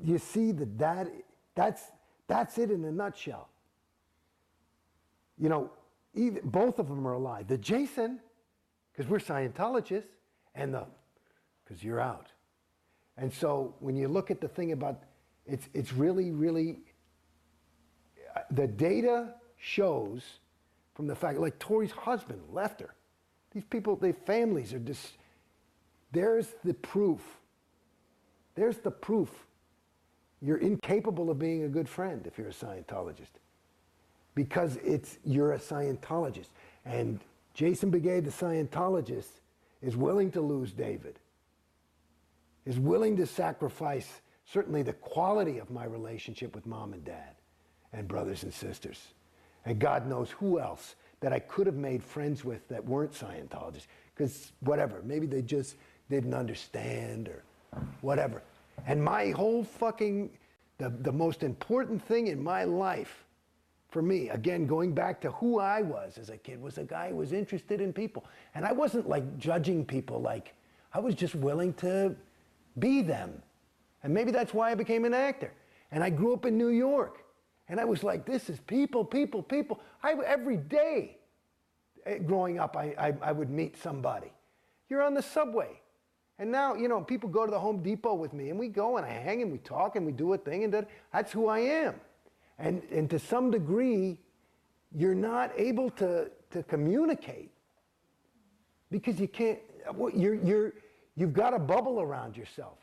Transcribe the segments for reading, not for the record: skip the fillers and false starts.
you see that's it in a nutshell. You know, both of them are alive. The Jason, because we're Scientologists, and the, because you're out. And so when you look at the thing about, it's really, really, the data shows from the fact, like Tori's husband left her. These people, their families are just, there's the proof. There's the proof. You're incapable of being a good friend if you're a Scientologist. Because you're a Scientologist. And Jason Beghe, the Scientologist, is willing to lose David. Is willing to sacrifice certainly the quality of my relationship with mom and dad and brothers and sisters. And God knows who else that I could have made friends with that weren't Scientologists. Because whatever, maybe they just didn't understand or whatever. And my whole fucking, the most important thing in my life, for me, again, going back to who I was as a kid, was a guy who was interested in people. And I wasn't like judging people, like, I was just willing to be them. And maybe that's why I became an actor. And I grew up in New York. And I was like, this is people, people, people. Every day growing up, I would meet somebody. You're on the subway. And now, you know, people go to the Home Depot with me, and we go and I hang and we talk and we do a thing, and that's who I am. And to some degree, you're not able to communicate because you can't, you've got a bubble around yourself.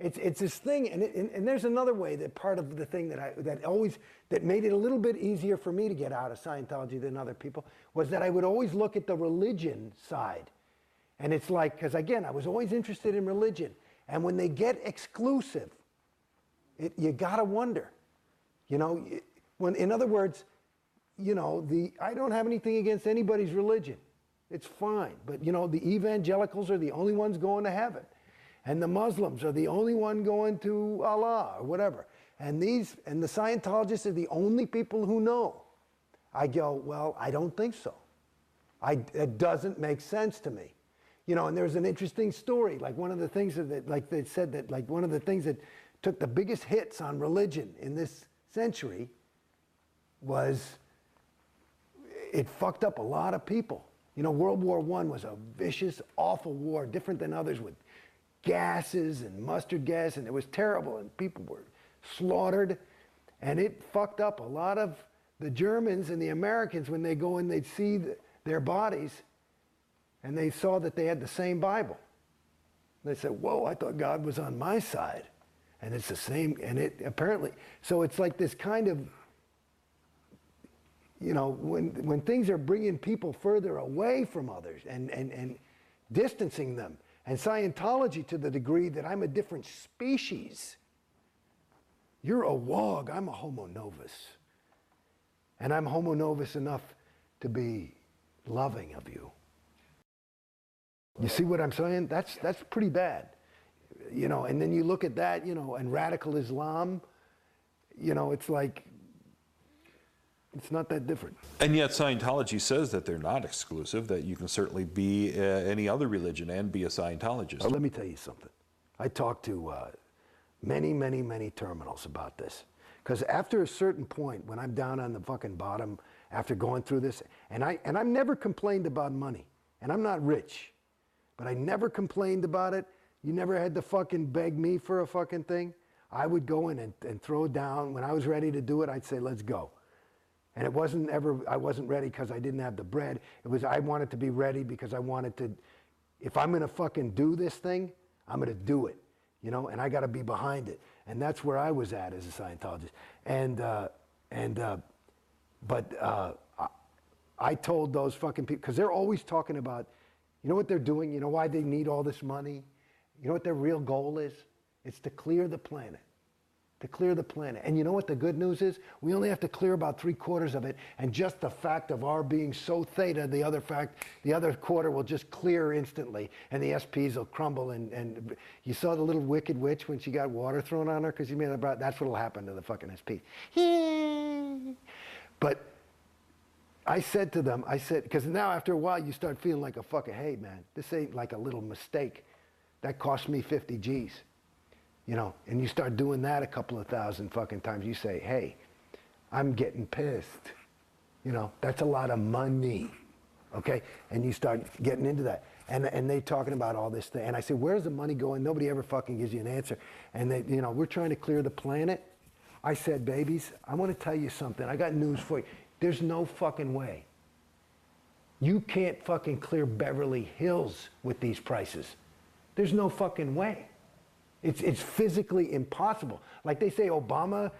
It's this thing, and there's another way that part of the thing that made it a little bit easier for me to get out of Scientology than other people was that I would always look at the religion side. And it's like, because again, I was always interested in religion. And when they get exclusive, you gotta wonder. You know, in other words, you know, I don't have anything against anybody's religion. It's fine. But, you know, the evangelicals are the only ones going to heaven. And the Muslims are the only one going to Allah or whatever. And the Scientologists are the only people who know. I go, well, I don't think so. It doesn't make sense to me. You know, and there's an interesting story. Like one of the things that, like they said that, like one of the things that took the biggest hits on religion in this century was it fucked up a lot of people. You know, World War I was a vicious, awful war, different than others, with gases and mustard gas, and it was terrible, and people were slaughtered, and it fucked up a lot of the Germans and the Americans when they go and they'd see their bodies, and they saw that they had the same Bible. They said, whoa, I thought God was on my side. And it's the same, and it apparently, so it's like this kind of, you know, when things are bringing people further away from others and distancing them, and Scientology to the degree that I'm a different species. You're a wog, I'm a homo novus. And I'm homo novus enough to be loving of you. You see what I'm saying? That's pretty bad. You know, and then you look at that, you know, and radical Islam, you know, it's like, it's not that different. And yet Scientology says that they're not exclusive, that you can certainly be any other religion and be a Scientologist. Well, let me tell you something. I talked to many terminals about this. Because after a certain point, when I'm down on the fucking bottom, after going through this, and I've never complained about money, and I'm not rich, but I never complained about it. You never had to fucking beg me for a fucking thing. I would go in and throw down. When I was ready to do it, I'd say, let's go. And it wasn't ever, I wasn't ready because I didn't have the bread. It was, I wanted to be ready because I wanted to, if I'm gonna fucking do this thing, I'm gonna do it, you know, and I gotta be behind it. And that's where I was at as a Scientologist. I told those fucking people, because they're always talking about, you know what they're doing? You know why they need all this money? You know what their real goal is? It's to clear the planet. To clear the planet. And you know what the good news is? We only have to clear about 3/4 of it, and just the fact of our being so theta, the other quarter will just clear instantly, and the SPs will crumble. And you saw the little wicked witch when she got water thrown on her because she made it about, that's what'll happen to the fucking SP. But I said to them, I said, because now after a while you start feeling like a fucking, hey man, this ain't like a little mistake. That cost me 50 G's. You know, and you start doing that a couple of thousand fucking times, you say, hey, I'm getting pissed. You know, that's a lot of money, okay? And you start getting into that. And they talking about all this thing. And I say, where's the money going? Nobody ever fucking gives you an answer. And they, you know, we're trying to clear the planet. I said, babies, I want to tell you something. I got news for you. There's no fucking way. You can't fucking clear Beverly Hills with these prices. There's no fucking way. It's physically impossible. Like they say, Obama,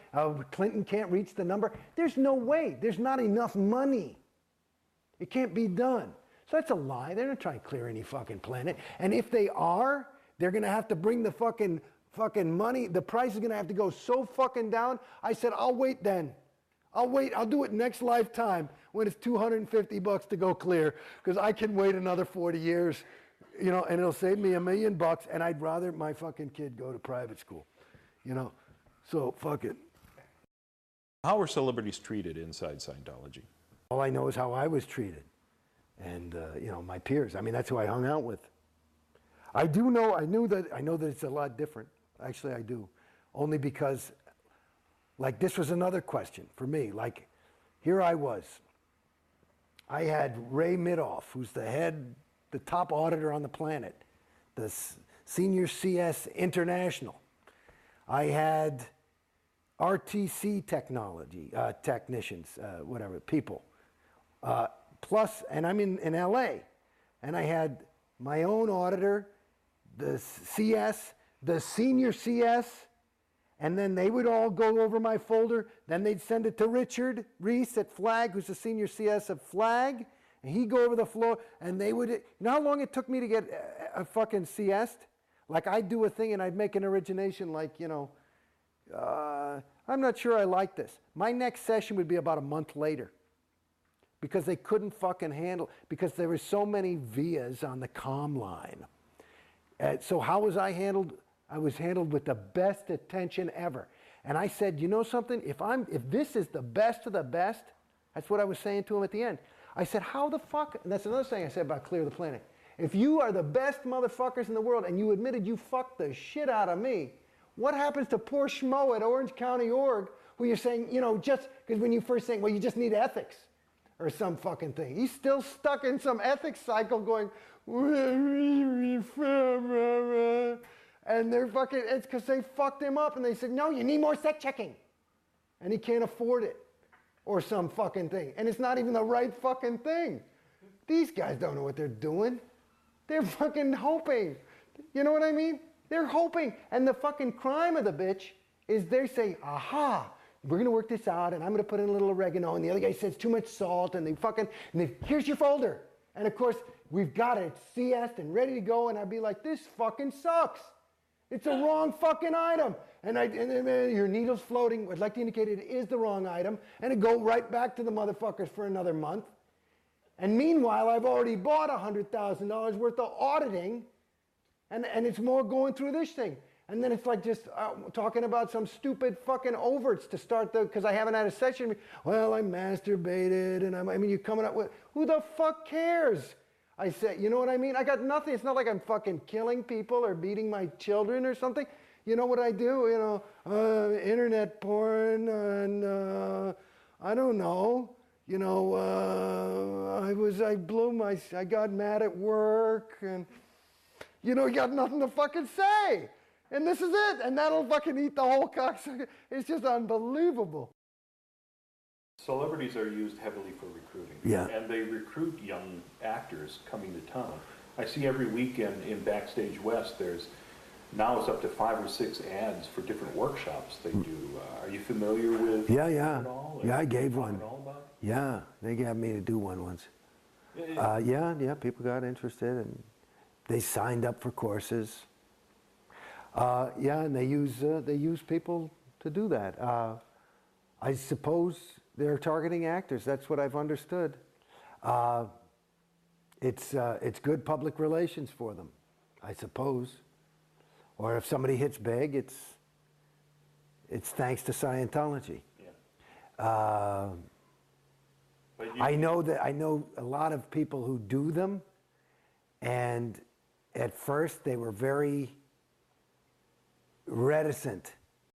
Clinton can't reach the number. There's no way. There's not enough money. It can't be done. So that's a lie. They're not trying to clear any fucking planet. And if they are, they're going to have to bring the fucking money. The price is going to have to go so fucking down. I said, I'll wait then. I'll wait. I'll do it next lifetime when it's $250 to go clear, because I can wait another 40 years. You know, and it'll save me $1 million, and I'd rather my fucking kid go to private school, you know, so fuck it. How are celebrities treated inside Scientology? All I know is how I was treated, and you know, my peers. I mean, that's who I hung out with. I know that it's a lot different. Actually, I do, only because, like, this was another question for me. Like, here I was. I had Ray Midoff, who's the top auditor on the planet, the senior CS International. I had RTC technology, technicians, whatever, people. Plus, and I'm in LA, and I had my own auditor, the CS, the senior CS, and then they would all go over my folder. Then they'd send it to Richard Reese at Flag, who's the senior CS of Flag. And he'd go over the floor, and they would, you know how long it took me to get a fucking CS? Like, I'd do a thing, and I'd make an origination like, you know, I'm not sure I like this. My next session would be about a month later, because they couldn't fucking handle, because there were so many vias on the comm line. So how was I handled? I was handled with the best attention ever. And I said, you know something? If this is the best of the best, that's what I was saying to him at the end. I said, how the fuck, and that's another thing I said about clear the planet. If you are the best motherfuckers in the world and you admitted you fucked the shit out of me, what happens to poor schmo at Orange County Org, who you're saying, you know, just, because when you first saying, well, you just need ethics or some fucking thing. He's still stuck in some ethics cycle going, and they're fucking, it's because they fucked him up and they said, no, you need more set checking. And he can't afford it. Or some fucking thing. And it's not even the right fucking thing. These guys don't know what they're doing. They're fucking hoping. You know what I mean? They're hoping. And the fucking crime of the bitch is they say, aha, we're going to work this out, and I'm going to put in a little oregano, and the other guy says too much salt, and here's your folder. And of course, we've got it CS'd and ready to go, and I'd be like, this fucking sucks. It's a wrong fucking item. And your needle's floating. I'd like to indicate it is the wrong item. And it go right back to the motherfuckers for another month. And meanwhile, I've already bought $100,000 worth of auditing. And it's more going through this thing. And then it's like just talking about some stupid fucking overts to start because I haven't had a session. Well, I masturbated. And I mean, you're coming up with, who the fuck cares? I said, you know what I mean? I got nothing. It's not like I'm fucking killing people or beating my children or something. You know what I do? You know, internet porn and I don't know. You know, I got mad at work and, you know, you got nothing to fucking say. And this is it. And that'll fucking eat the whole cocksucker. It's just unbelievable. Celebrities are used heavily for recruiting. Yeah. And they recruit young actors coming to town. I see every weekend in Backstage West, now it's up to 5 or 6 ads for different workshops they do. Are you familiar with Yeah. at all? Yeah, I gave one. All about it? Yeah, they got me to do one once. Yeah, people got interested and they signed up for courses. Yeah, and they use people to do that. I suppose they're targeting actors. That's what I've understood. It's good public relations for them, I suppose. Or if somebody hits big, it's thanks to Scientology. Yeah. I know a lot of people who do them, and at first they were very reticent